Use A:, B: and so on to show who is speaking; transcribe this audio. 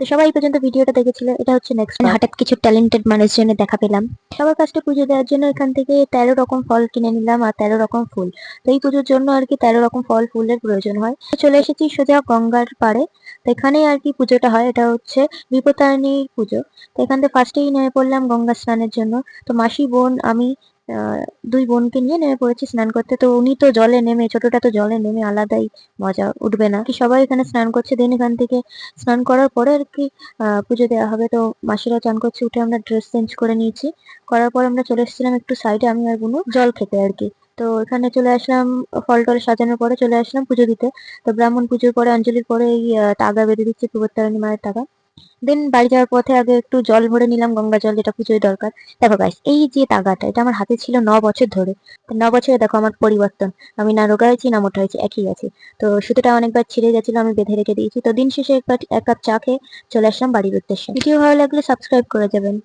A: তো সবাই এই পর্যন্ত ভিডিওটা দেখেছিল, এটা হচ্ছে নেক্সট। হঠাৎ কিছু ট্যালেন্টেড মানুষজনের দেখা পেলাম। সবার কাছে পুজো দেওয়ার জন্য এখান থেকে 13 রকম ফল কিনে নিলাম আর 13 রকম ফুল। তো এই পুজোর জন্য আর কি 13 রকম ফল ফুলের প্রয়োজন হয়। তো চলে এসেছি সোজা গঙ্গার পাড়ে। তো এখানেই আর কি পুজোটা হয়, এটা হচ্ছে বিপত্তারিণীর পুজো। তো এখান থেকে ফার্স্টেই নেমে পড়লাম গঙ্গা স্নানের জন্য। তো মাসি, বোন, আমি দুই বোনকে নিয়ে নেমে পড়েছি স্নান করতে। তো উনি তো জলে নেমে, ছোটটা তো জলে নেমে আলাদাই মজা, উঠবে না কি। সবাই এখানে স্নান করছে, দেন এখান থেকে স্নান করার পরে আর কি পুজো দেওয়া হবে। তো মাসিরা চান করছে, উঠে আমরা ড্রেস চেঞ্জ করে নিয়েছি। করার পর আমরা চলে এসেছিলাম একটু সাইডে, আমি আর বোনু জল খেতে আর কি। তো এখানে চলে আসলাম, ফল টল সাজানোর পরে চলে আসলাম পুজো দিতে। তো ব্রাহ্মণ পুজোর পরে অঞ্জলির পরে এই তাগা বেঁধে দিচ্ছে বিপত্তারিণী মায়ের তাগা। দেন বাড়ি যাওয়ার পথে আগে একটু জল ভরে নিলাম, গঙ্গা জল, যেটা পুজোয় দরকার। দেখো গাইস, এই যে তাগাটা, এটা আমার হাতে ছিল 9 বছর ধরে। 9 বছরে দেখো আমার পরিবর্তন। আমি না রোগা হয়েছি না মোটা হয়েছি, একই আছে। তো সুতোটা অনেকবার ছিঁড়ে গেছিল, আমি বেঁধে রেখে দিয়েছি। তো দিন শেষে এক কাপ চা খেয়ে চলে আসলাম বাড়ির উদ্দেশ্যে। ভিডিও ভালো লাগলে সাবস্ক্রাইব করে যাবেন।